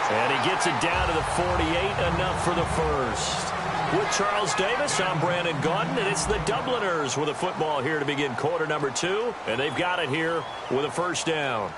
And he gets it down to the 48, enough for the first. With Charles Davis, I'm Brandon Gaudin, and it's the Dubliners with a football here to begin quarter number 2. And they've got it here with a first down.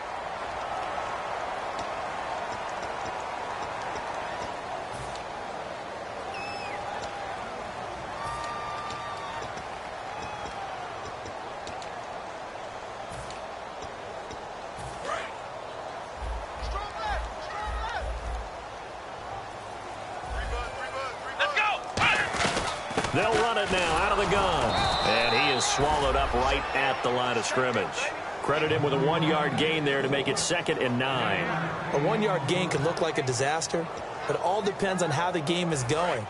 They'll run it now out of the gun. And he is swallowed up right at the line of scrimmage. Credit him with a 1-yard gain there to make it 2nd and 9. A 1-yard gain can look like a disaster, but it all depends on how the game is going.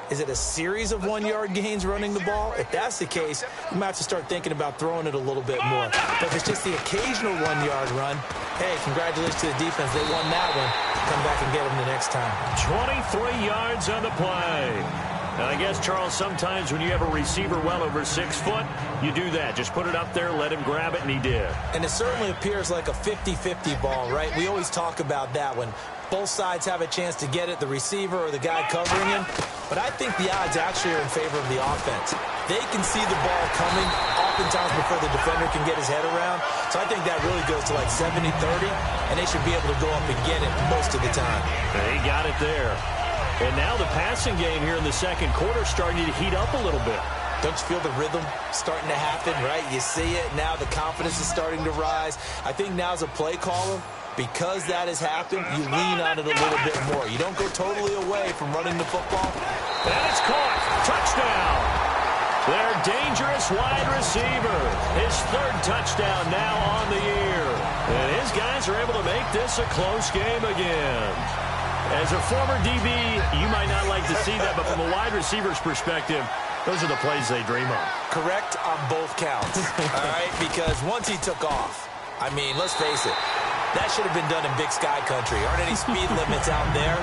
Is it a series of 1-yard gains running the ball? If that's the case, you might have to start thinking about throwing it a little bit more. But if it's just the occasional 1-yard run, hey, congratulations to the defense. They won that one. Come back and get them the next time. 23 yards on the play. And I guess, Charles, sometimes when you have a receiver well over 6 foot, you do that. Just put it up there, let him grab it, and he did. And it certainly appears like a 50-50 ball, right? We always talk about that when both sides have a chance to get it, the receiver or the guy covering him. But I think the odds actually are in favor of the offense. They can see the ball coming oftentimes before the defender can get his head around. So I think that really goes to like 70-30, and they should be able to go up and get it most of the time. They got it there. And now the passing game here in the second quarter starting to heat up a little bit. Don't you feel the rhythm starting to happen, right? You see it. Now the confidence is starting to rise. I think now as a play caller, because that has happened, you lean on it a little bit more. You don't go totally away from running the football. And it's caught. Touchdown. Their dangerous wide receiver. His 3rd touchdown now on the year. And his guys are able to make this a close game again. As a former DB, you might not like to see that, but from a wide receiver's perspective, those are the plays they dream of. Correct on both counts, all right? Because once he took off, I mean, let's face it, that should have been done in Big Sky Country. Aren't any speed limits out there?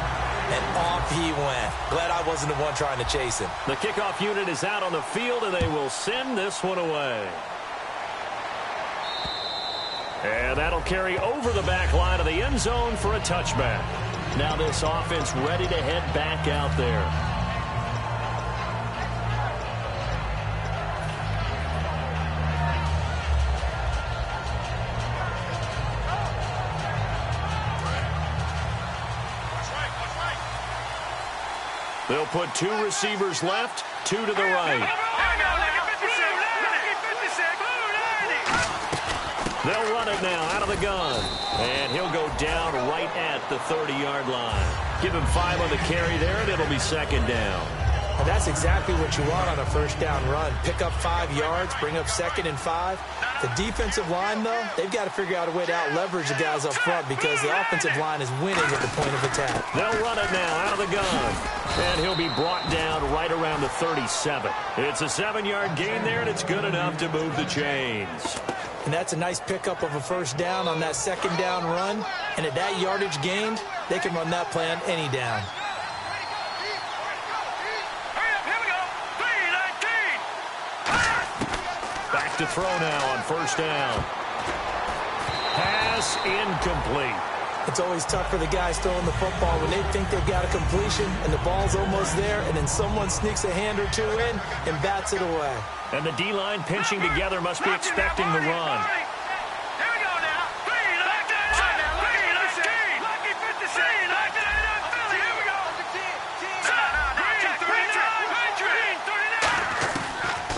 And off he went. Glad I wasn't the one trying to chase him. The kickoff unit is out on the field, and they will send this one away. And that'll carry over the back line of the end zone for a touchback. Now this offense ready to head back out there. They'll put 2 receivers left, 2 to the right. They'll run it now out of the gun. And he'll go down right at the 30-yard line. Give him 5 on the carry there, and it'll be 2nd down. Well, that's exactly what you want on a first down run. Pick up 5 yards, bring up 2nd and 5. The defensive line, though, they've got to figure out a way to out-leverage the guys up front because the offensive line is winning at the point of attack. They'll run it now out of the gun. And he'll be brought down right around the 37. It's a 7-yard gain there, and it's good enough to move the chains. And that's a nice pickup of a first down on that 2nd down run. And at that yardage gained, they can run that play on any down. Back to throw now on first down. Pass incomplete. It's always tough for the guys throwing the football when they think they've got a completion and the ball's almost there, and then someone sneaks a hand or 2 in and bats it away. And the D-line pinching together must be expecting the run.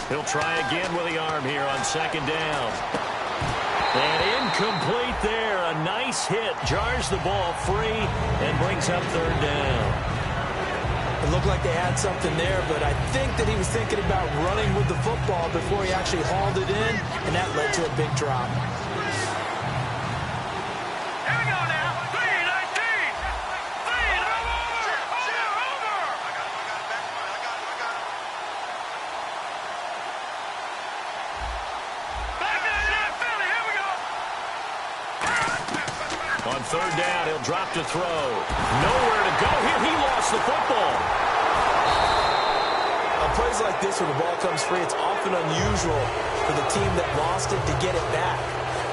He'll try again with the arm here on 2nd down. And incomplete there. A nice hit. Jars the ball free and brings up 3rd down. It looked like they had something there, but I think that he was thinking about running with the football before he actually hauled it in, and that led to a big drop. On 3rd down, he'll drop to throw. Nowhere to go here. He lost the football. On plays like this where the ball comes free, it's often unusual for the team that lost it to get it back.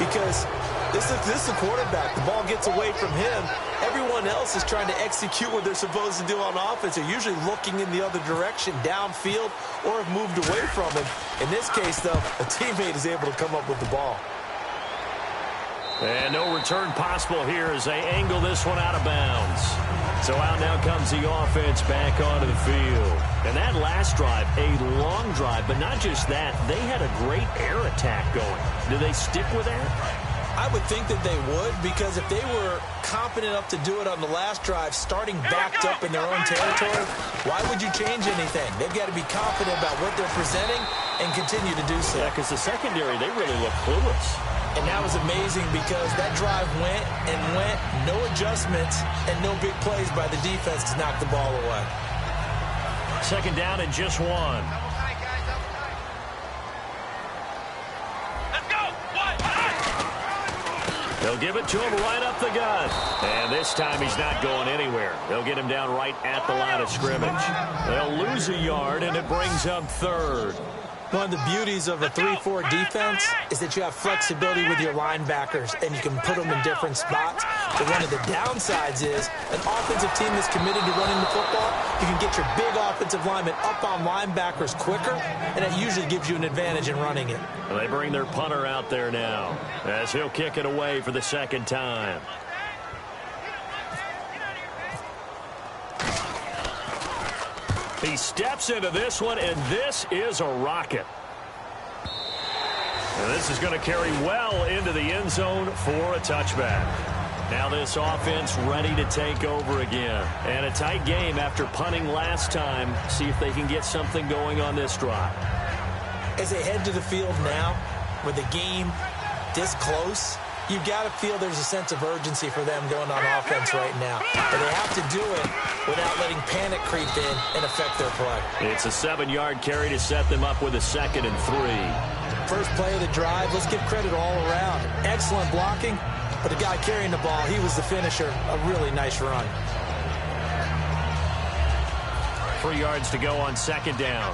Because This is the quarterback. The ball gets away from him. Everyone else is trying to execute what they're supposed to do on offense. They're usually looking in the other direction, downfield, or have moved away from him. In this case, though, a teammate is able to come up with the ball. And no return possible here as they angle this one out of bounds. So out now comes the offense back onto the field. And that last drive, a long drive, but not just that. They had a great air attack going. Do they stick with that? I would think that they would, because if they were confident enough to do it on the last drive, starting backed up in their own territory, why would you change anything? They've got to be confident about what they're presenting and continue to do so. Yeah, because the secondary, they really look clueless. And that was amazing because that drive went and went, no adjustments, and no big plays by the defense to knock the ball away. Second down and just one. They'll give it to him right up the gut. And this time he's not going anywhere. They'll get him down right at the line of scrimmage. They'll lose a yard, and it brings up third. One of the beauties of a 3-4 defense is that you have flexibility with your linebackers, and you can put them in different spots. But one of the downsides is an offensive team that's committed to running the football, you can get your big offensive linemen up on linebackers quicker, and that usually gives you an advantage in running it. Well, they bring their punter out there now as he'll kick it away for the second time. He steps into this one, and this is a rocket. And this is going to carry well into the end zone for a touchback. Now this offense ready to take over again. And a tight game after punting last time. See if they can get something going on this drive. As they head to the field now, with the game this close, you've got to feel there's a sense of urgency for them going on offense right now. But they have to do it without letting panic creep in and affect their play. It's a 7-yard carry to set them up with a 2nd and 3. First play of the drive, let's give credit all around. Excellent blocking, but the guy carrying the ball, he was the finisher. A really nice run. 3 yards to go on second down.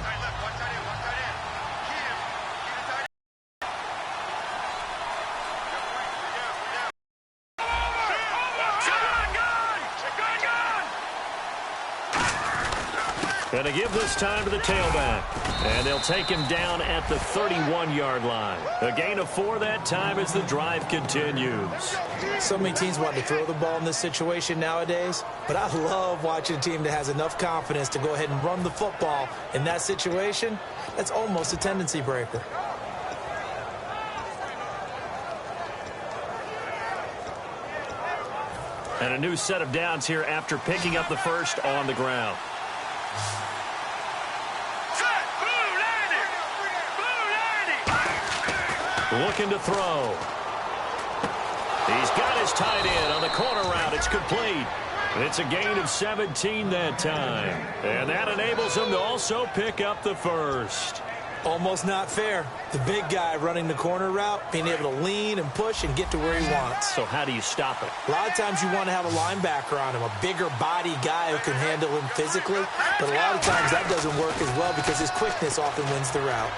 Going to give this time to the tailback. And they'll take him down at the 31-yard line. A gain of 4 that time as the drive continues. So many teams want to throw the ball in this situation nowadays, but I love watching a team that has enough confidence to go ahead and run the football. In that situation, that's almost a tendency breaker. And a new set of downs here after picking up the first on the ground. Looking to throw. He's got his tight end on the corner route. It's complete. It's a gain of 17 that time. And that enables him to also pick up the first. Almost not fair. The big guy running the corner route, being able to lean and push and get to where he wants. So how do you stop it? A lot of times you want to have a linebacker on him, a bigger body guy who can handle him physically. But a lot of times that doesn't work as well because his quickness often wins the route.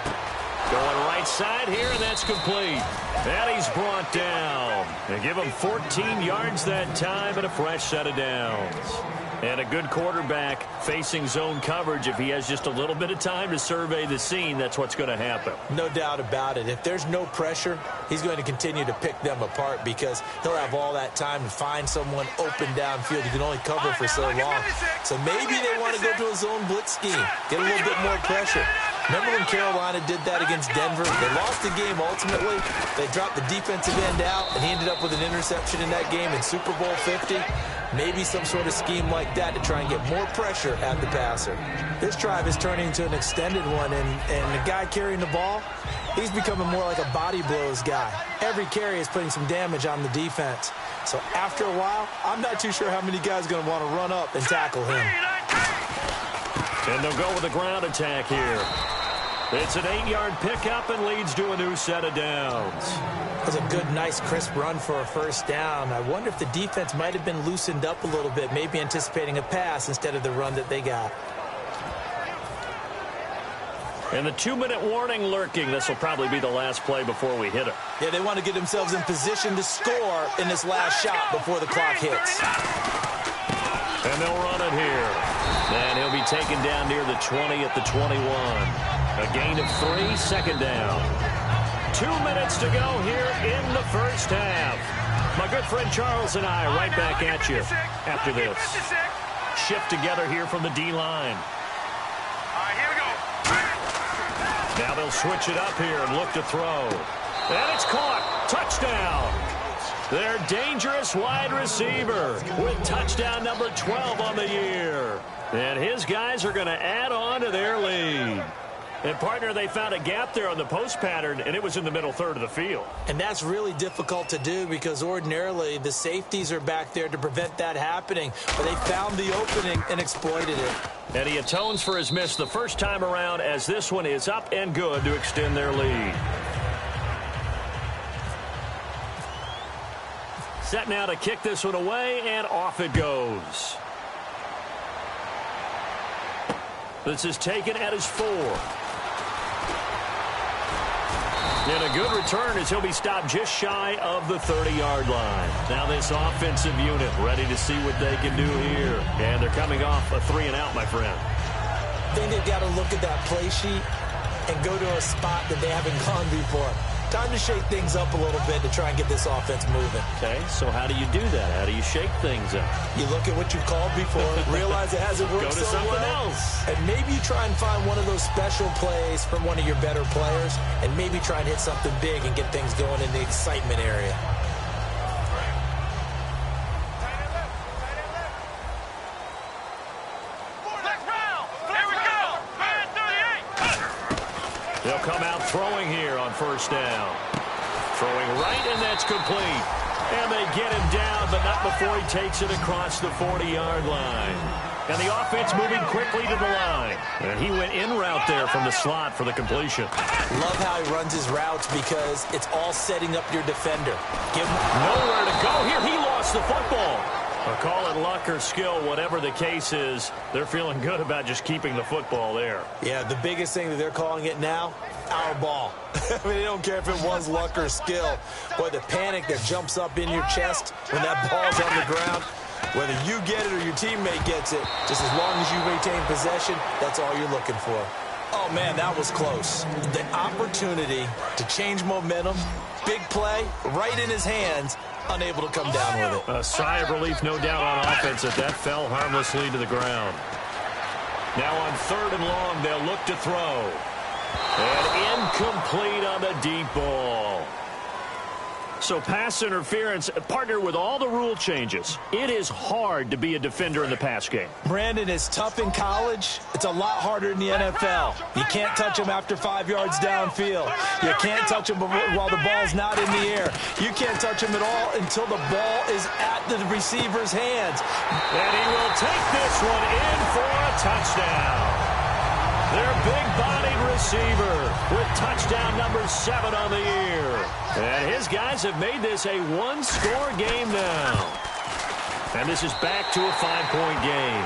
Going right side here, and that's complete. And he's brought down. They give him 14 yards that time and a fresh set of downs. And a good quarterback facing zone coverage. If he has just a little bit of time to survey the scene, that's what's going to happen. No doubt about it. If there's no pressure, he's going to continue to pick them apart because he'll have all that time to find someone open downfield. You can only cover for so long. So maybe they want to go to a zone blitz scheme, get a little bit more pressure. Remember when Carolina did that against Denver? They lost the game ultimately. They dropped the defensive end out, and he ended up with an interception in that game in Super Bowl 50. Maybe some sort of scheme like that to try and get more pressure at the passer. This drive is turning into an extended one, and the guy carrying the ball, he's becoming more like a body blows guy. Every carry is putting some damage on the defense. So after a while, I'm not too sure how many guys are going to want to run up and tackle him. And they'll go with a ground attack here. It's an 8-yard pickup and leads to a new set of downs. That was a good, nice, crisp run for a first down. I wonder if the defense might have been loosened up a little bit, maybe anticipating a pass instead of the run that they got. And the 2-minute warning lurking. This will probably be the last play before we hit it. Yeah, they want to get themselves in position to score in this last shot before the clock hits. And they'll run it here. And he'll be taken down near the 20 at the 21. A gain of 3, second down. 2 minutes to go here in the first half. My good friend Charles and I right back at you after this. Shift together here from the D-line. All right, here we go. Now they'll switch it up here and look to throw. And it's caught. Touchdown. Their dangerous wide receiver with touchdown number 12 on the year. And his guys are going to add on to their lead. And, partner, they found a gap there on the post pattern, and it was in the middle third of the field. And that's really difficult to do because ordinarily the safeties are back there to prevent that happening. But they found the opening and exploited it. And he atones for his miss the first time around as this one is up and good to extend their lead. Set now to kick this one away, and off it goes. This is taken at his 4. And a good return as he'll be stopped just shy of the 30-yard line. Now this offensive unit ready to see what they can do here. And they're coming off a 3-and-out, my friend. I think they've got to look at that play sheet and go to a spot that they haven't gone before. Time to shake things up a little bit to try and get this offense moving. Okay, so how do you do that? How do you shake things up? You look at what you've called before, realize it hasn't worked Go to so something well, else. and maybe you try and find one of those special plays from one of your better players, and maybe try and hit something big and get things going in the excitement area. They'll come out throwing here on first down. Throwing right, and that's complete. And they get him down, but not before he takes it across the 40-yard line. And the offense moving quickly to the line. And he went in route there from the slot for the completion. Love how he runs his routes because it's all setting up your defender. Give him nowhere to go here. He lost the football. Or call it luck or skill, whatever the case is, they're feeling good about just keeping the football there. Yeah, the biggest thing that they're calling it now, our ball. I mean, they don't care if it was luck or skill. Boy, the panic that jumps up in your chest when that ball's on the ground, whether you get it or your teammate gets it, just as long as you retain possession, that's all you're looking for. Oh, man, that was close. The opportunity to change momentum, big play, right in his hands, unable to come down with it. A sigh of relief, no doubt, on offense that fell harmlessly to the ground. Now on 3rd and long, they'll look to throw. And incomplete on the deep ball. So pass interference, partner, with all the rule changes, it is hard to be a defender in the pass game. Brandon, is tough in college. It's a lot harder in the NFL. You can't touch him after 5 yards downfield. You can't touch him while the ball's not in the air. You can't touch him at all until the ball is at the receiver's hands. And he will take this one in for a touchdown. Their big-bodied receiver with touchdown number 7 on the year. And his guys have made this a one-score game now. And this is back to a 5-point game.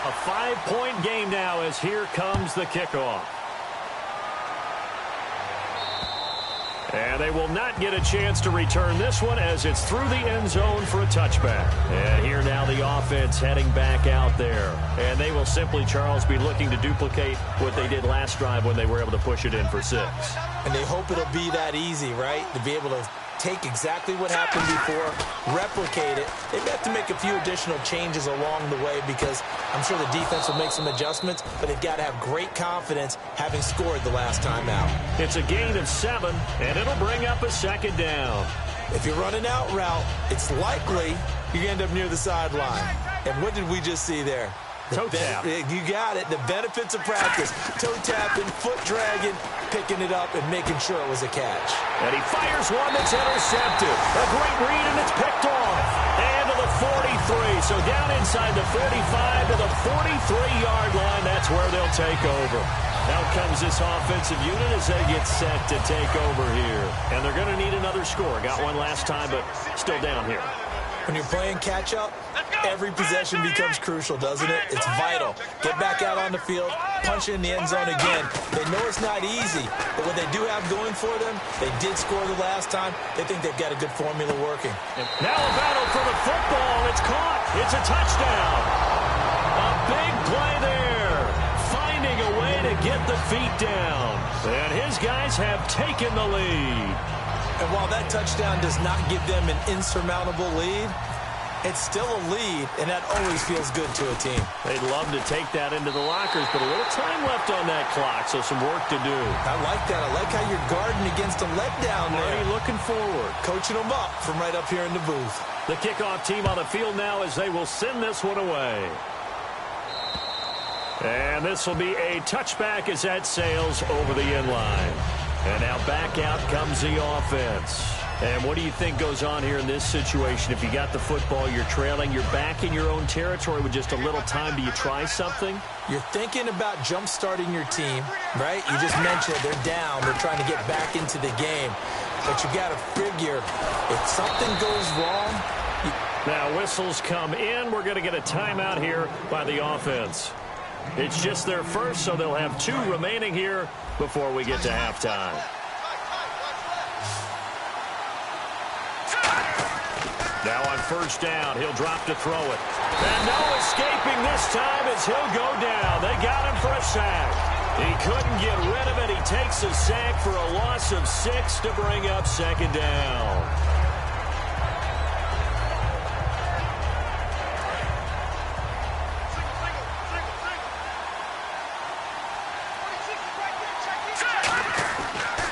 A 5-point game now as here comes the kickoff. And they will not get a chance to return this one as it's through the end zone for a touchback. And here now the offense heading back out there. And they will simply, Charles, be looking to duplicate what they did last drive when they were able to push it in for 6. And they hope it'll be that easy, right? To be able to take exactly what happened before, replicate it. They have to make a few additional changes along the way because I'm sure the defense will make some adjustments, but they've got to have great confidence having scored the last time out. It's a gain of 7, and it'll bring up a 2nd down. If you're running out route, it's likely you end up near the sideline. And what did we just see there? Toe tap. You got it. The benefits of practice. Toe tapping, foot dragging, picking it up, and making sure it was a catch. And he fires one that's intercepted. A great read, and it's picked off. And to the 43. So down inside the 45 to the 43-yard line. That's where they'll take over. Out comes this offensive unit as they get set to take over here. And they're going to need another score. Got one last time, but still down here. When you're playing catch-up, Every possession becomes crucial, doesn't it? It's vital. Get back out on the field, punch it in the end zone again. They know it's not easy, but what they do have going for them, they did score the last time. They think they've got a good formula working. Now a battle for the football. It's caught. It's a touchdown. A big play there. Finding a way to get the feet down. And his guys have taken the lead. And while that touchdown does not give them an insurmountable lead, it's still a lead, and that always feels good to a team. They'd love to take that into the lockers, but a little time left on that clock, so some work to do. I like that. I like how you're guarding against a letdown there. Already looking forward. Coaching them up from right up here in the booth. The kickoff team on the field now as they will send this one away. And this will be a touchback as that sails over the end line. And now back out comes the offense. And what do you think goes on here in this situation? If you got the football, you're trailing, you're back in your own territory with just a little time. Do you try something? You're thinking about jump-starting your team, right? You just mentioned they're down. They're trying to get back into the game. But you got to figure if something goes wrong. Now whistles come in. We're going to get a timeout here by the offense. It's just their first, so they'll have 2 remaining here before we get to halftime. Now on first down, he'll drop to throw it. And no escaping this time as he'll go down. They got him for a sack. He couldn't get rid of it. He takes a sack for a loss of 6 to bring up second down.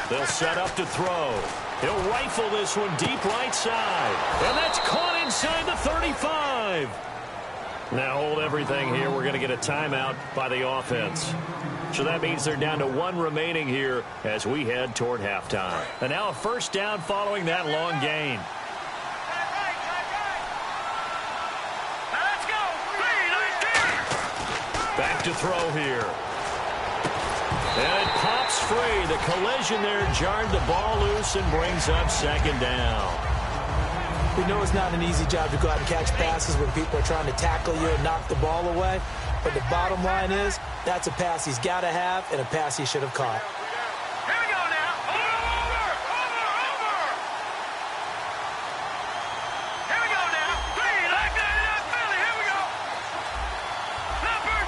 They'll set up to throw. He'll rifle this one deep right side. And that's caught inside the 35. Now hold everything here. We're going to get a timeout by the offense. So that means they're down to 1 remaining here as we head toward halftime. And now a first down following that long gain. Back to throw here. And it pops free. The collision there jarred the ball loose and brings up second down. We know it's not an easy job to go out and catch passes when people are trying to tackle you and knock the ball away. But the bottom line is, that's a pass he's got to have and a pass he should have caught. Here we go now. Over. Here we go now. 3, like that, Philly. Here we go. Leopard.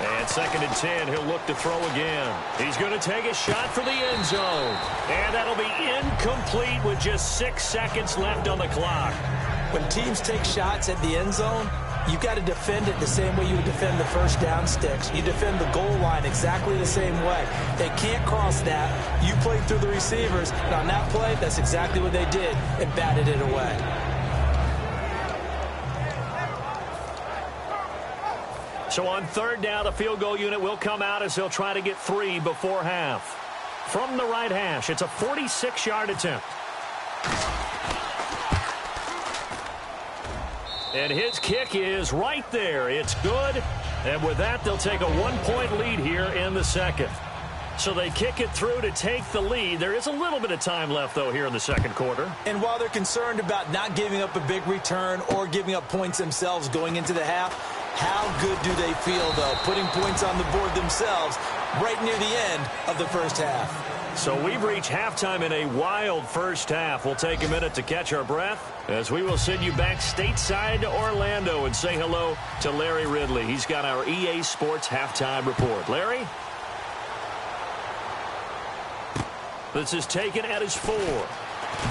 And second and 10, he'll look to throw again. He's going to take a shot for the end zone. And that'll be incomplete with just 6 seconds left on the clock. When teams take shots at the end zone, you got to defend it the same way you would defend the first down sticks. You defend the goal line exactly the same way. They can't cross that. You played through the receivers. And on that play, that's exactly what they did and batted it away. So on third down, the field goal unit will come out as they'll try to get 3 before half. From the right hash, it's a 46-yard attempt. And his kick is right there. It's good. And with that, they'll take a 1-point lead here in the second. So they kick it through to take the lead. There is a little bit of time left, though, here in the second quarter. And while they're concerned about not giving up a big return or giving up points themselves going into the half, how good do they feel, though, putting points on the board themselves right near the end of the first half? So we've reached halftime in a wild first half. We'll take a minute to catch our breath as we will send you back stateside to Orlando and say hello to Larry Ridley. He's got our EA Sports halftime report. Larry? This is taken at his 4.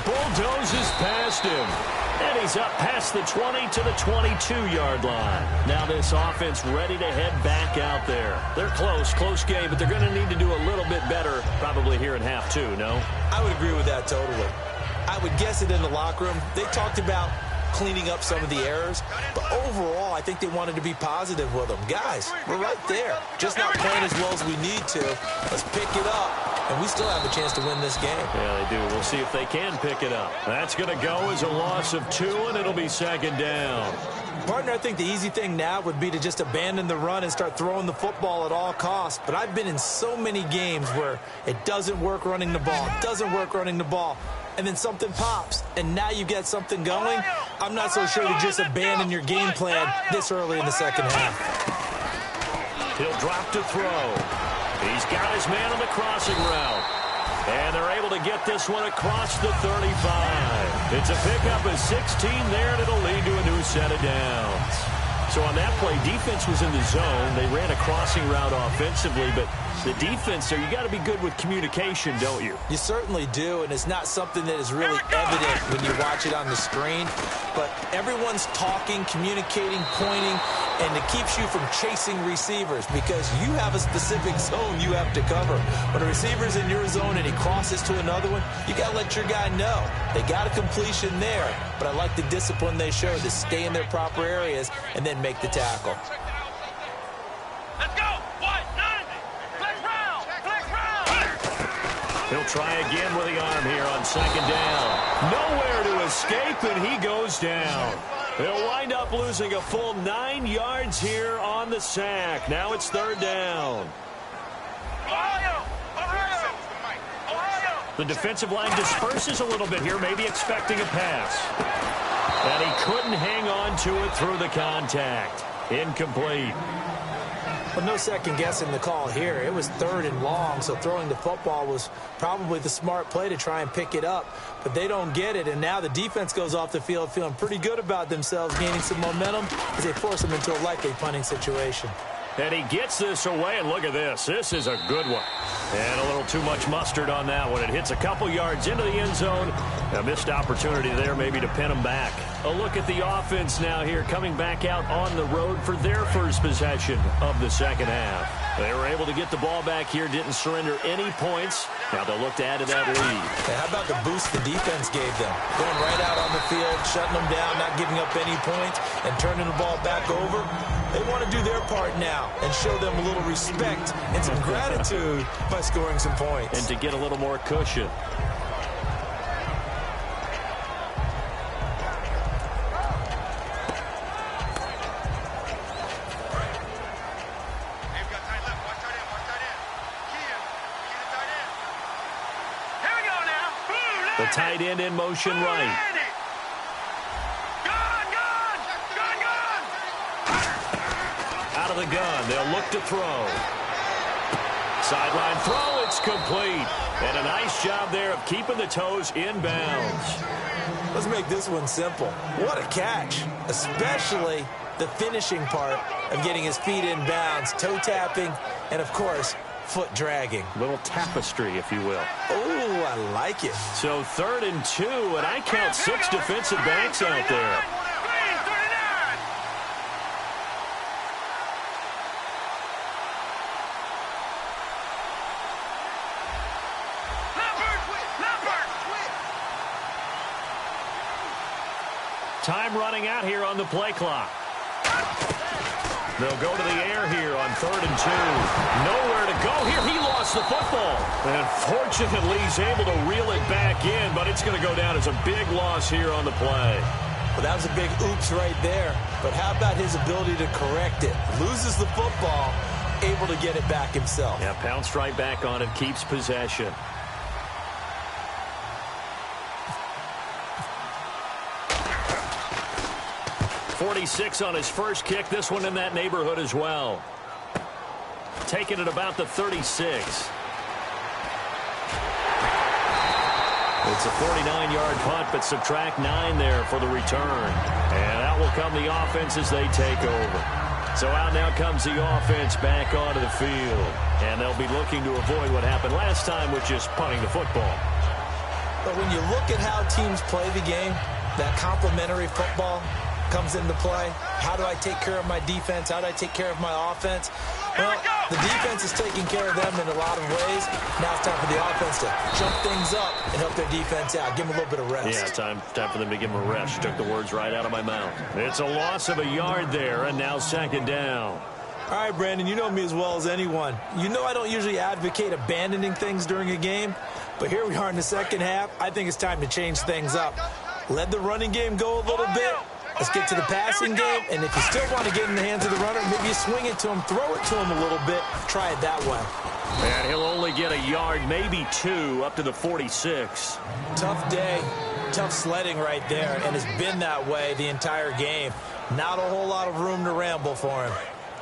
Bulldozes past him. And he's up past the 20 to the 22-yard line. Now this offense ready to head back out there. They're close game, but they're going to need to do a little bit better probably here in half 2, no? I would agree with that totally. I would guess it in the locker room. They talked about cleaning up some of the errors, but overall I think they wanted to be positive with them. Guys, we're right there. Just not playing as well as we need to. Let's pick it up and we still have a chance to win this game. Yeah, they do. We'll see if they can pick it up. That's going to go as a loss of 2, and it'll be second down. Partner, I think the easy thing now would be to just abandon the run and start throwing the football at all costs. But I've been in so many games where it doesn't work running the ball, and then something pops, and now you get something going. I'm not so sure to just abandon your game plan this early in the second half. He'll drop to throw. He's got his man on the crossing route. And they're able to get this one across the 35. It's a pickup of 16 there, and it'll lead to a new set of downs. So on that play, defense was in the zone. They ran a crossing route offensively, but the defense there, you got to be good with communication, don't you? You certainly do, and it's not something that is really evident when you watch it on the screen. But everyone's talking, communicating, pointing, and it keeps you from chasing receivers because you have a specific zone you have to cover. When a receiver's in your zone and he crosses to another one, you got to let your guy know. They got a completion there, but I like the discipline they show to stay in their proper areas and then make the tackle. Let's go. What? None. Flex round. Flex round. He'll try again with the arm here on second down. Nowhere to escape, and he goes down. They'll wind up losing a full 9 yards here on the sack. Now it's third down. Ohio. The defensive line disperses a little bit here, maybe expecting a pass. And he couldn't hang on to it through the contact. Incomplete. Well, no second guessing the call here. It was third and long, so throwing the football was probably the smart play to try and pick it up. But they don't get it, and now the defense goes off the field feeling pretty good about themselves, gaining some momentum as they force them into a likely punting situation. And he gets this away, and look at this. This is a good one. And a little too much mustard on that one. It hits a couple yards into the end zone. A missed opportunity there maybe to pin him back. A look at the offense now here, coming back out on the road for their first possession of the second half. They were able to get the ball back here, didn't surrender any points. Now they'll look to add to that lead. Hey, how about the boost the defense gave them? Going right out on the field, shutting them down, not giving up any points, and turning the ball back over. They want to do their part now and show them a little respect and some gratitude by scoring some points. And to get a little more cushion. The tight end in motion right. Out of the gun, they'll look to throw. Sideline throw, it's complete. And a nice job there of keeping the toes in bounds. Let's make this one simple. What a catch, especially the finishing part of getting his feet in bounds, toe tapping, and of course, foot dragging. Little tapestry, if you will. Oh, I like it. So 3rd and 2, and I count 6 defensive backs out there. Time running out here on the play clock. They'll go to the air here on 3rd and 2. Nowhere to go here. He lost the football. And fortunately, he's able to reel it back in, but it's going to go down as a big loss here on the play. Well, that was a big oops right there. But how about his ability to correct it? Loses the football, able to get it back himself. Yeah, pounced right back on it, keeps possession. .46 on his first kick. This one in that neighborhood as well. Taking it about the 36. It's a 49-yard punt, but subtract 9 there for the return. And out will come the offense as they take over. So out now comes the offense back onto the field. And they'll be looking to avoid what happened last time, which is punting the football. But when you look at how teams play the game, that complementary football comes into play. How do I take care of my defense? How do I take care of my offense? Well, the defense is taking care of them in a lot of ways. Now it's time for the offense to jump things up and help their defense out. Give them a little bit of rest. Yeah, time for them to give them a rest. Took the words right out of my mouth. It's a loss of a yard there, and now 2nd down. All right, Brandon, you know me as well as anyone. You know I don't usually advocate abandoning things during a game, but here we are in the second half. I think it's time to change things up. Let the running game go a little bit. Let's get to the passing game, and if you still want to get in the hands of the runner, maybe you swing it to him, throw it to him a little bit, try it that way. And he'll only get a yard, maybe 2, up to the 46. Tough day, tough sledding right there, and it's been that way the entire game. Not a whole lot of room to ramble for him.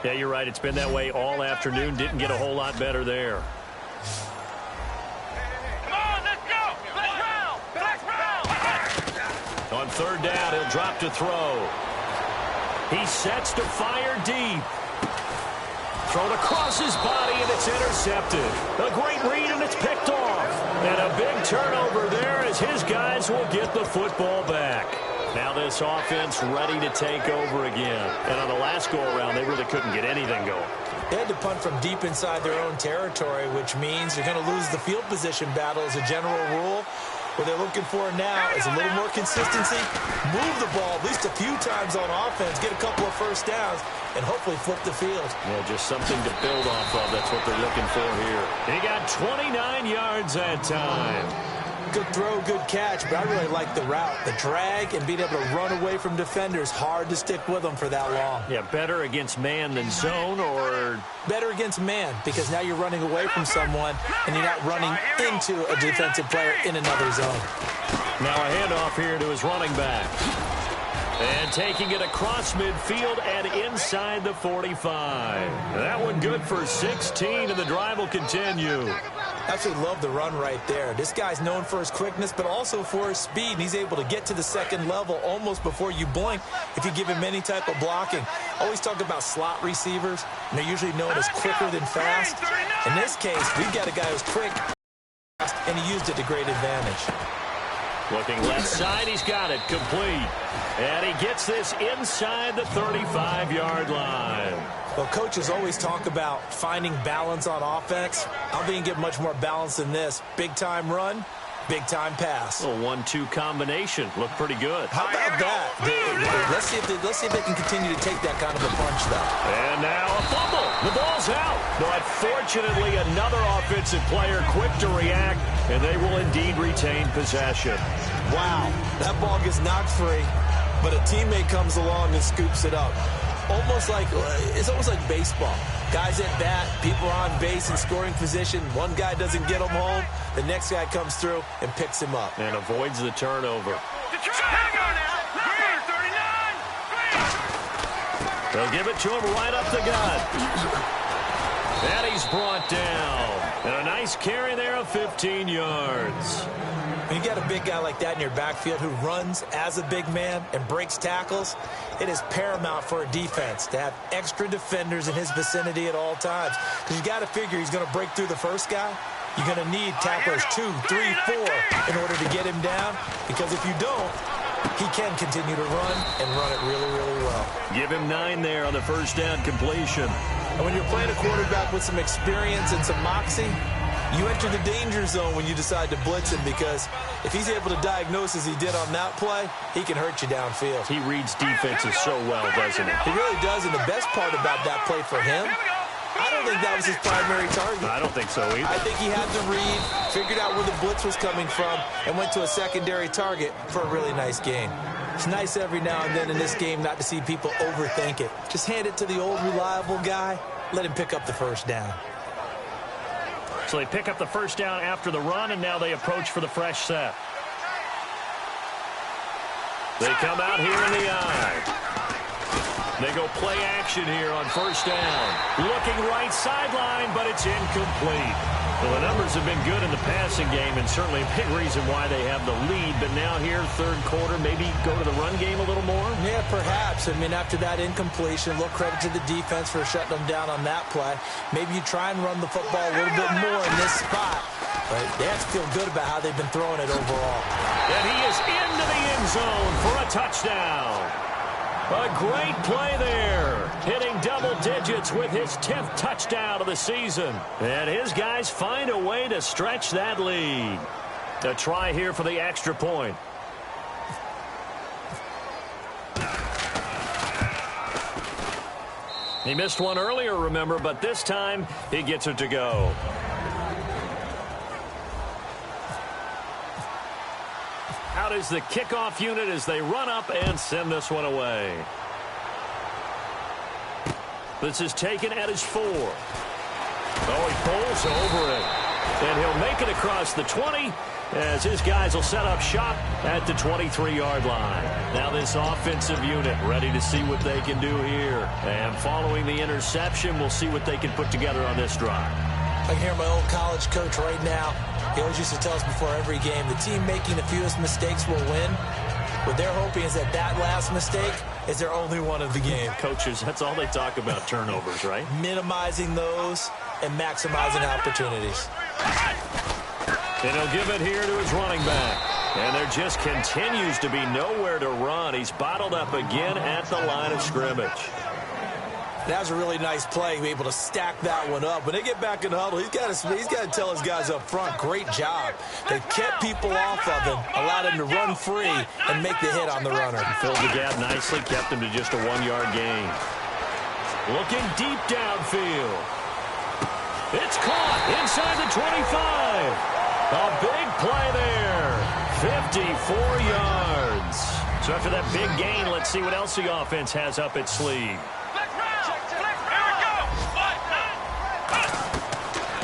Yeah, you're right. It's been that way all afternoon. Didn't get a whole lot better there. Come on, let's go. Flex round. On third down, he'll drop to throw. He sets to fire deep. Thrown across his body, and it's intercepted. A great read, and it's picked off. And a big turnover there as his guys will get the football back. Now this offense ready to take over again. And on the last go-around, they really couldn't get anything going. They had to punt from deep inside their own territory, which means you're going to lose the field position battle as a general rule. What they're looking for now is a little more consistency, move the ball at least a few times on offense, get a couple of first downs, and hopefully flip the field. Yeah, just something to build off of. That's what they're looking for here. He got 29 yards that time. Good throw, good catch, but I really like the route. The drag and being able to run away from defenders, hard to stick with them for that long. Yeah, better against man than zone, or better against man, because now you're running away from someone and you're not running into a defensive player in another zone. Now a handoff here to his running back. And taking it across midfield and inside the 45. That one good for 16, and the drive will continue. Absolutely love the run right there. This guy's known for his quickness, but also for his speed. And he's able to get to the second level almost before you blink if you give him any type of blocking. Always talk about slot receivers, and they're usually known as quicker than fast. In this case, we've got a guy who's quick, and he used it to great advantage. Looking left side, he's got it, complete. And he gets this inside the 35-yard line. Well, coaches always talk about finding balance on offense. I don't think you can get much more balance than this. Big-time run, big-time pass. A 1-2 combination. Looked pretty good. How about that? Let's see if they can continue to take that kind of a punch, though. And now a fumble. The ball's out. But fortunately, another offensive player quick to react, and they will indeed retain possession. Wow, that ball gets knocked free, but a teammate comes along and scoops it up. It's almost like baseball. Guys at bat, people are on base in scoring position. One guy doesn't get him home. The next guy comes through and picks him up. And avoids the turnover. They'll give it to him right up the gut. And he's brought down. And a nice carry there of 15 yards. When you got a big guy like that in your backfield who runs as a big man and breaks tackles, it is paramount for a defense to have extra defenders in his vicinity at all times. Because you got to figure he's going to break through the first guy. You're going to need tacklers 2, 3, 4 in order to get him down. Because if you don't, he can continue to run and run it really, really well. Give him 9 there on the first down completion. And when you're playing a quarterback with some experience and some moxie, you enter the danger zone when you decide to blitz him, because if he's able to diagnose as he did on that play, he can hurt you downfield. He reads defenses so well, doesn't he? He really does, and the best part about that play for him, I don't think that was his primary target. I don't think so either. I think he had to read, figured out where the blitz was coming from, and went to a secondary target for a really nice gain. It's nice every now and then in this game not to see people overthink it. Just hand it to the old reliable guy, let him pick up the first down. So they pick up the first down after the run, and now they approach for the fresh set. They come out here in the eye. They go play action here on first down. Looking right sideline, but it's incomplete. Well, the numbers have been good in the passing game, and certainly a big reason why they have the lead. But now here, third quarter, maybe go to the run game a little more? Yeah, perhaps. I mean, after that incompletion, a little credit to the defense for shutting them down on that play. Maybe you try and run the football a little bit more in this spot. But they have to feel good about how they've been throwing it overall. And he is into the end zone for a touchdown. A great play there, hitting double digits with his 10th touchdown of the season. And his guys find a way to stretch that lead. A try here for the extra point. He missed one earlier, remember, but this time he gets it to go. Out is the kickoff unit as they run up and send this one away. This is taken at his 4. Oh, he pulls over it. And he'll make it across the 20 as his guys will set up shop at the 23-yard line. Now this offensive unit ready to see what they can do here. And following the interception, we'll see what they can put together on this drive. I can hear my old college coach right now. He always used to tell us before every game, the team making the fewest mistakes will win. What they're hoping is that last mistake is their only one of the game. Coaches, that's all they talk about, turnovers, right? Minimizing those and maximizing opportunities. And he'll give it here to his running back. And there just continues to be nowhere to run. He's bottled up again at the line of scrimmage. That was a really nice play, be able to stack that one up. When they get back in the huddle, he's got to tell his guys up front, great job. They kept people off of him, allowed him to run free and make the hit on the runner. Filled the gap nicely, kept him to just a 1-yard gain. Looking deep downfield. It's caught inside the 25. A big play there. 54 yards. So after that big gain, let's see what else the offense has up its sleeve.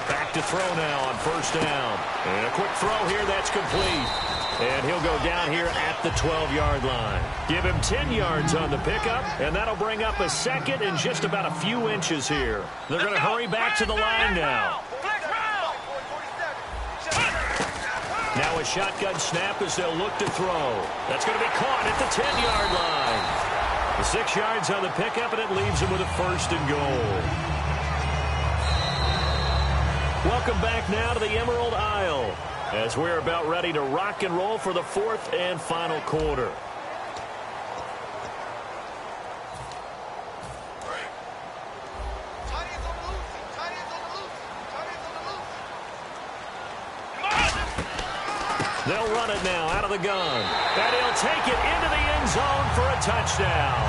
Back to throw now on first down. And a quick throw here that's complete. And he'll go down here at the 12-yard line. Give him 10 yards on the pickup, and that'll bring up a second and just about a few inches here. They're going to hurry back to the line now. Now a shotgun snap as they'll look to throw. That's going to be caught at the 10-yard line. The 6 yards on the pickup, and it leaves him with a first and goal. Welcome back now to the Emerald Isle as we're about ready to rock and roll for the 4th and final quarter. They'll run it now out of the gun. And he'll take it into the end zone for a touchdown.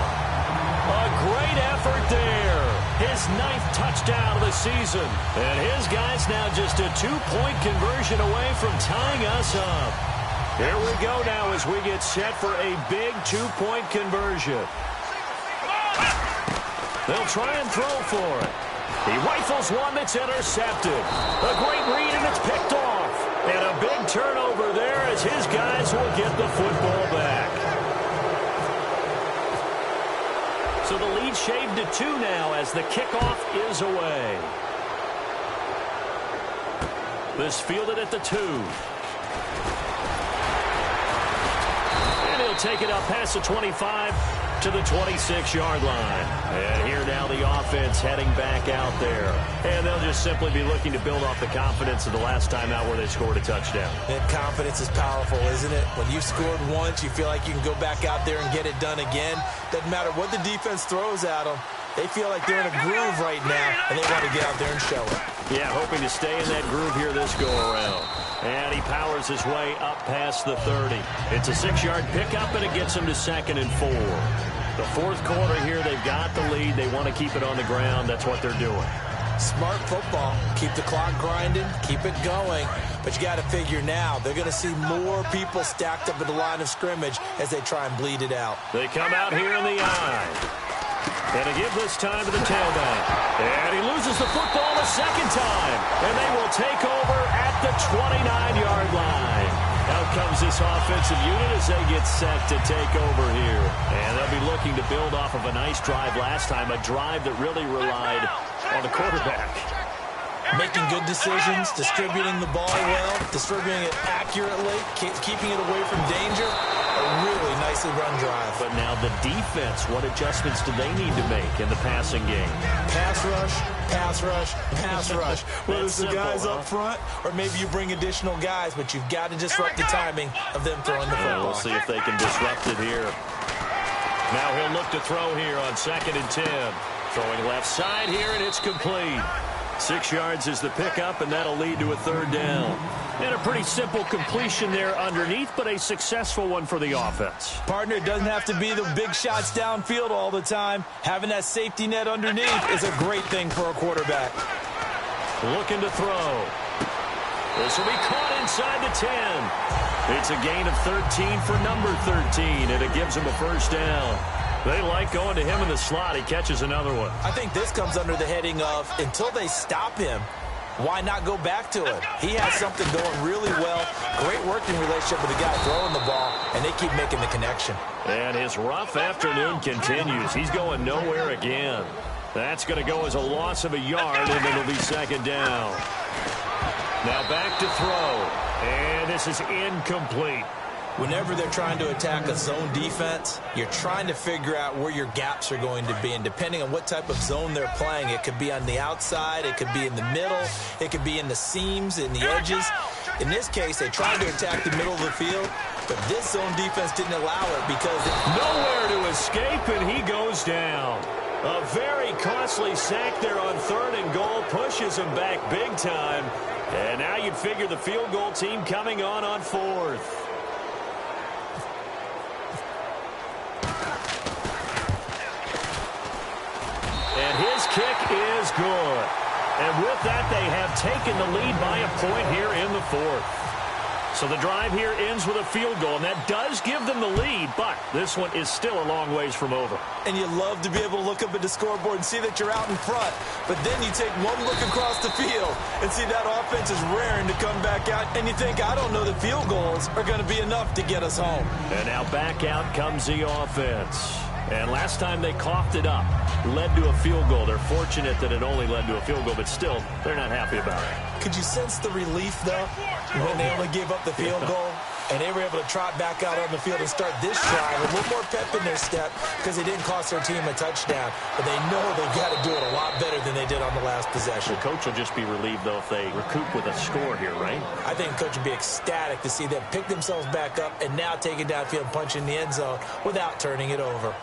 A great effort there. His 9th touchdown of the season. And his guys now just a 2-point conversion away from tying us up. Here we go now as we get set for a big 2-point conversion. They'll try and throw for it. He rifles one that's intercepted. A great read and it's picked off. And a big turnover there as his guys will get the football back. So the lead shaved to 2 now as the kickoff is away. This fielded at the 2. And he'll take it up past the 25 to the 26-yard line. And here now the offense heading back out there. And they'll just simply be looking to build off the confidence of the last time out where they scored a touchdown. And confidence is powerful, isn't it? When you've scored once, you feel like you can go back out there and get it done again. Doesn't matter what the defense throws at them. They feel like they're in a groove right now, and they want to get out there and show it. Yeah, hoping to stay in that groove here this go-around. And he powers his way up past the 30. It's a 6-yard pickup, and it gets him to 2nd and 4. The 4th quarter here, they've got the lead. They want to keep it on the ground. That's what they're doing. Smart football. Keep the clock grinding. Keep it going. But you got to figure now, they're going to see more people stacked up at the line of scrimmage as they try and bleed it out. They come out here in the eye. And to give this time to the tailback. And he loses the football a second time. And they will take over at the 29-yard line. Out comes this offensive unit as they get set to take over here. And they'll be looking to build off of a nice drive last time, a drive that really relied on the quarterback. Making good decisions, distributing the ball well, distributing it accurately, keeping it away from danger. A really nicely run drive. But now the defense, what adjustments do they need to make in the passing game? Pass rush, pass rush, pass rush. Whether it's the guys up front or maybe you bring additional guys, but you've got to disrupt the timing of them throwing the football. We'll see if they can disrupt it here. Now he'll look to throw here on 2nd and 10. Throwing left side here, and it's complete. 6 yards is the pickup, and that'll lead to a 3rd down. And a pretty simple completion there underneath, but a successful one for the offense. Partner, it doesn't have to be the big shots downfield all the time. Having that safety net underneath is a great thing for a quarterback. Looking to throw. This will be caught inside the 10. It's a gain of 13 for number 13, and it gives him a first down. They like going to him in the slot. He catches another one. I think this comes under the heading of until they stop him, why not go back to it? He has something going really well. Great working relationship with the guy throwing the ball, and they keep making the connection. And his rough afternoon continues. He's going nowhere again. That's going to go as a loss of a yard, and it'll be second down. Now back to throw, and this is incomplete. Whenever they're trying to attack a zone defense, you're trying to figure out where your gaps are going to be. And depending on what type of zone they're playing, it could be on the outside, it could be in the middle, it could be in the seams, in the edges. In this case, they tried to attack the middle of the field, but this zone defense didn't allow it because nowhere to escape, and he goes down. A very costly sack there on 3rd and goal pushes him back big time. And now you'd figure the field goal team coming on 4th. And his kick is good. And with that, they have taken the lead by a point here in the 4th. So the drive here ends with a field goal, and that does give them the lead, but this one is still a long ways from over. And you love to be able to look up at the scoreboard and see that you're out in front. But then you take one look across the field and see that offense is raring to come back out, and you think, I don't know that field goals are going to be enough to get us home. And now back out comes the offense. And last time they coughed it up, led to a field goal. They're fortunate that it only led to a field goal, but still, they're not happy about it. Could you sense the relief, though, when they only gave up the field goal? And they were able to trot back out on the field and start this drive with a little more pep in their step because they didn't cost their team a touchdown. But they know they've got to do it a lot better than they did on the last possession. The coach will just be relieved, though, if they recoup with a score here, right? I think the coach would be ecstatic to see them pick themselves back up and now take it downfield and punch in the end zone without turning it over.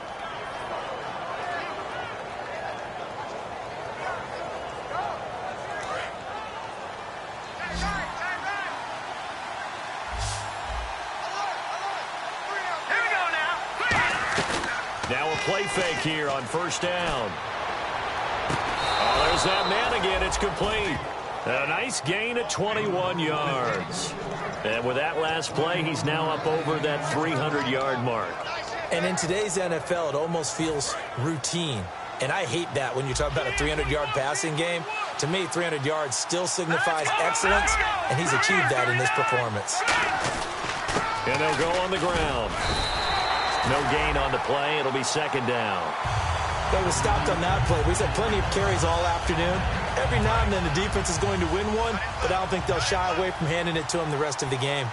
Now a play fake here on 1st down. Oh, there's that man again. It's complete. A nice gain of 21 yards. And with that last play, he's now up over that 300-yard mark. And in today's NFL, it almost feels routine. And I hate that when you talk about a 300-yard passing game. To me, 300 yards still signifies excellence, and he's achieved that in this performance. And they'll go on the ground. No gain on the play. It'll be second down. They was stopped on that play. We've had plenty of carries all afternoon. Every now and then the defense is going to win one, but I don't think they'll shy away from handing it to him the rest of the game.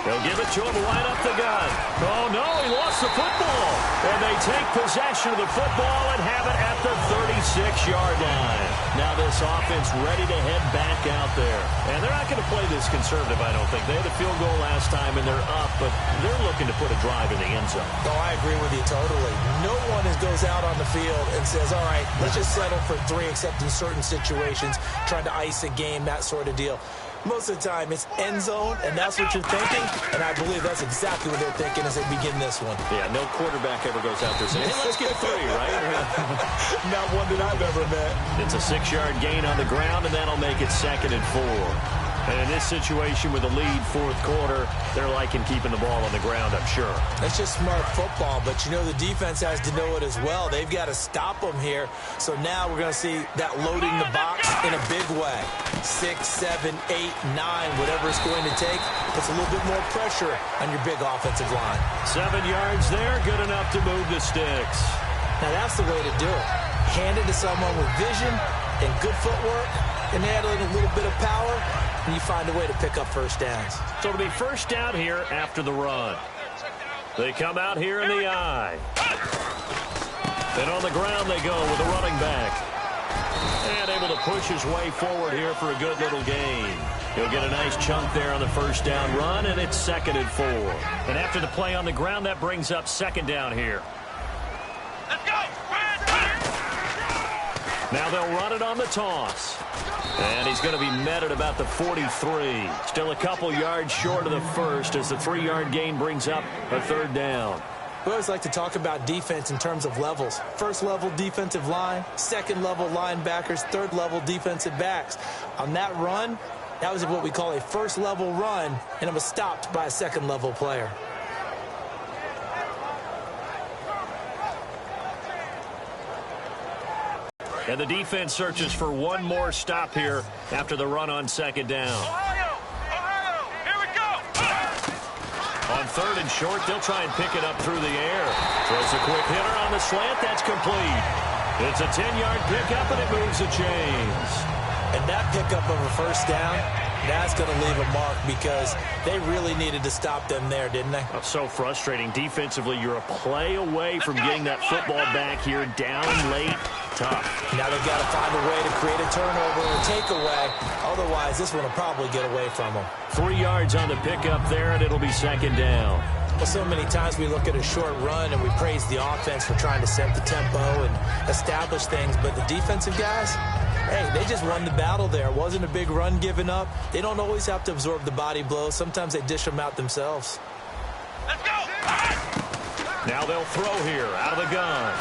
They'll give it to him right up the gut. Oh, no, he lost the football. And they take possession of the football and have it at the 36-yard line. Now this offense ready to head back out there. And they're not going to play this conservative, I don't think. They had a field goal last time, and they're up, but they're looking to put a drive in the end zone. Oh, I agree with you totally. No one goes out on the field and says, all right, let's just settle for 3, except in certain situations, trying to ice a game, that sort of deal. Most of the time, it's end zone, and that's what you're thinking, and I believe that's exactly what they're thinking as they begin this one. Yeah, no quarterback ever goes out there saying, hey, let's get 3, right? Not one that I've ever met. It's a 6-yard gain on the ground, and that'll make it 2nd and 4. And in this situation with the lead 4th quarter, they're liking keeping the ball on the ground, I'm sure. That's just smart football, but you know the defense has to know it as well. They've got to stop them here. So now we're going to see that loading the box in a big way. 6, 7, 8, 9, whatever it's going to take, puts a little bit more pressure on your big offensive line. 7 yards there, good enough to move the sticks. Now that's the way to do it. Hand it to someone with vision and good footwork, and add in a little bit of power, and you find a way to pick up first downs. So it'll be first down here after the run. They come out here in the eye. And on the ground they go with the running back. And able to push his way forward here for a good little gain. He'll get a nice chunk there on the first down run, and it's 2nd and 4. And after the play on the ground, that brings up 2nd down here. Let's go! Now they'll run it on the toss. And he's going to be met at about the 43. Still a couple yards short of the first as the 3-yard gain brings up a third down. We always like to talk about defense in terms of levels. First level defensive line, second level linebackers, third level defensive backs. On that run, that was what we call a first level run, and it was stopped by a second level player. And the defense searches for one more stop here after the run on second down. Ohio, here we go. On third and short, they'll try and pick it up through the air. Throws a quick hitter on the slant. That's complete. It's a 10-yard pickup, and it moves the chains. And that pickup of a first down, that's going to leave a mark because they really needed to stop them there, didn't they? Oh, so frustrating. Defensively, you're a play away from getting that football back here down late. Tough. Now they've got to find a way to create a turnover or takeaway. Otherwise, this one will probably get away from them. 3 yards on the pickup there, and it'll be second down. Well, so many times we look at a short run and we praise the offense for trying to set the tempo and establish things. But the defensive guys, hey, they just won the battle there. It wasn't a big run given up. They don't always have to absorb the body blows. Sometimes they dish them out themselves. Let's go. Now they'll throw here out of the gun.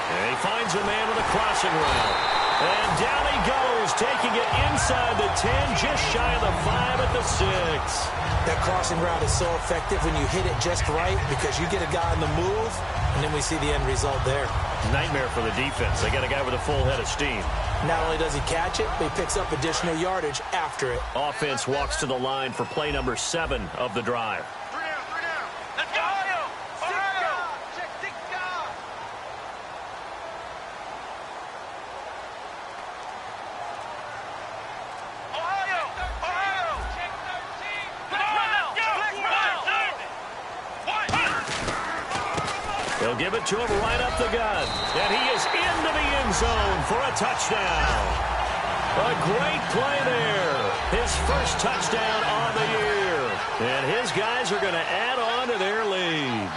And he finds a man with a crossing route. And down he goes, taking it inside the 10, just shy of the 5 at the 6. That crossing route is so effective when you hit it just right because you get a guy on the move, and then we see the end result there. Nightmare for the defense. They got a guy with a full head of steam. Not only does he catch it, but he picks up additional yardage after it. Offense walks to the line for play number 7 of the drive. 3 down. Let's go. Ohio. Check 6 down. Ohio. Check 13. Let's They'll give it to him right up the gut. And he is into the end zone for a touchdown. A great play there. His first touchdown on the year. And his guys are going to add on to their lead.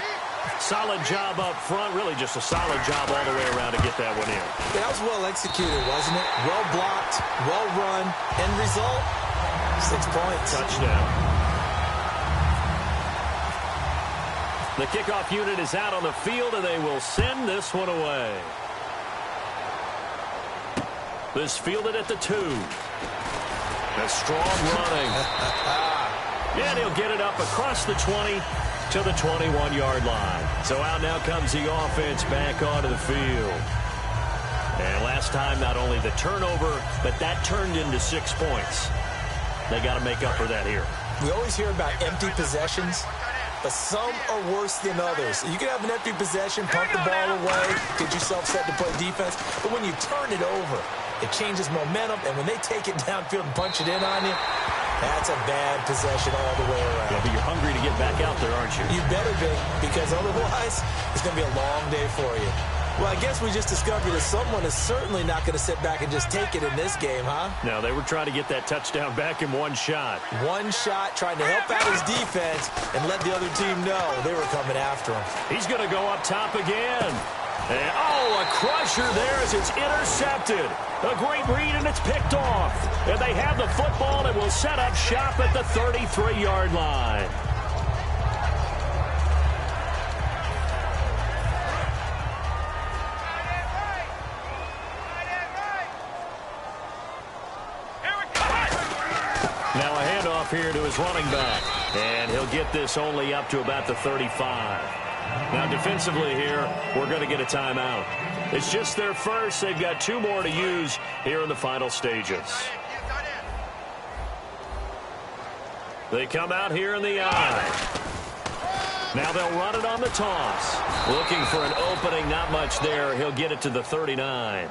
Solid job up front. Really just a solid job all the way around to get that one in. That was well executed, wasn't it? Well blocked, well run. End result, 6 points. Touchdown. The kickoff unit is out on the field, and they will send this one away. This fielded at the 2. A strong running. And he'll get it up across the 20 to the 21-yard line. So out now comes the offense back onto the field. And last time, not only the turnover, but that turned into 6 points. They got to make up for that here. We always hear about empty possessions, but some are worse than others. You can have an empty possession, pump the ball away, get yourself set to play defense, but when you turn it over, it changes momentum, and when they take it downfield and punch it in on you, that's a bad possession all the way around. Yeah, but you're hungry to get back out there, aren't you? You better be, because otherwise, it's going to be a long day for you. Well, I guess we just discovered that someone is certainly not going to sit back and just take it in this game, huh? No, they were trying to get that touchdown back in one shot. One shot, trying to help out his defense and let the other team know they were coming after him. He's going to go up top again. And, a crusher there as it's intercepted. A great read, and it's picked off. And they have the football and will set up shop at the 33-yard line. Now a handoff here to his running back. And he'll get this only up to about the 35. Now defensively here, we're going to get a timeout. It's just their first. They've got 2 more to use here in the final stages. They come out here in the I. Now they'll run it on the toss. Looking for an opening, not much there. He'll get it to the 39.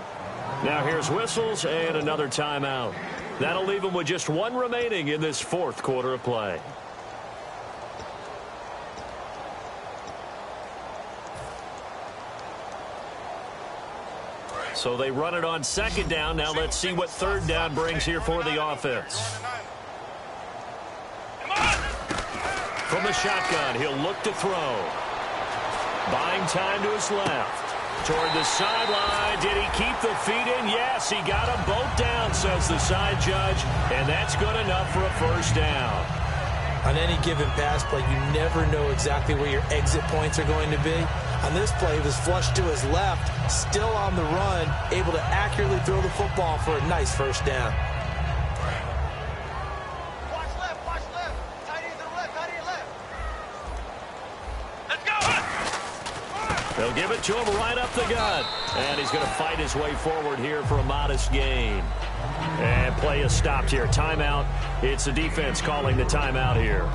Now here's whistles and another timeout. That'll leave them with just 1 remaining in this 4th quarter of play. So they run it on 2nd down. Now let's see what 3rd down brings here for the offense. From the shotgun, he'll look to throw. Buying time to his left. Toward the sideline. Did he keep the feet in? Yes, he got them both down, says the side judge. And that's good enough for a first down. On any given pass play, you never know exactly where your exit points are going to be. On this play, he was flushed to his left, still on the run, able to accurately throw the football for a nice first down. Watch left, watch left. Tight end to the left, tight end left. Let's go. They'll give it to him right up the gut. And he's going to fight his way forward here for a modest gain. And play is stopped here. Timeout. It's the defense calling the timeout here.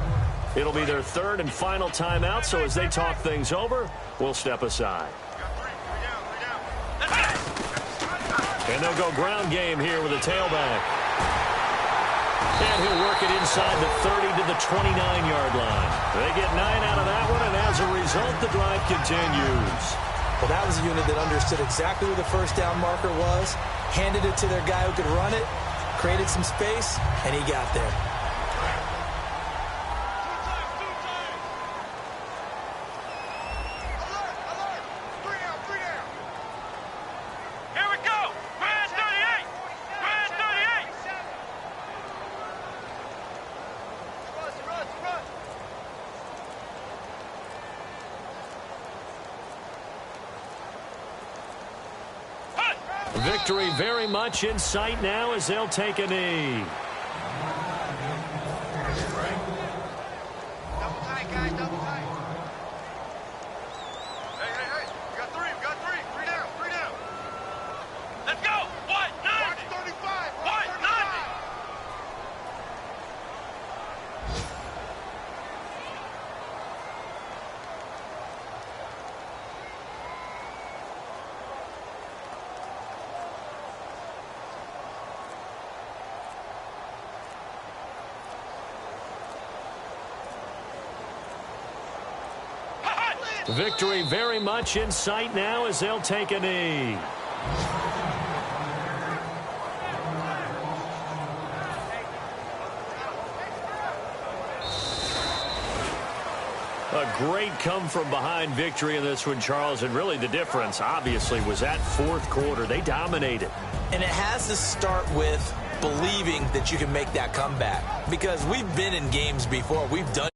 It'll be their third and final timeout, so as they talk things over, we'll step aside. And they'll go ground game here with a tailback. And he'll work it inside the 30 to the 29-yard line. They get 9 out of that one, and as a result, the drive continues. Well, that was a unit that understood exactly where the first down marker was, handed it to their guy who could run it, created some space, and he got there. Here we go. Red 38. Red 38. Run. Victory very much in sight now as they'll take a knee. Double tight, guys. Double tight. Hey. We got three. Three down. Let's go. What? 90. 35. What? 90. Victory very much in sight now as they'll take a knee. A great come-from-behind victory in this one, Charles, and really the difference, obviously, was that fourth quarter. They dominated. And it has to start with believing that you can make that comeback, because we've been in games before. We've done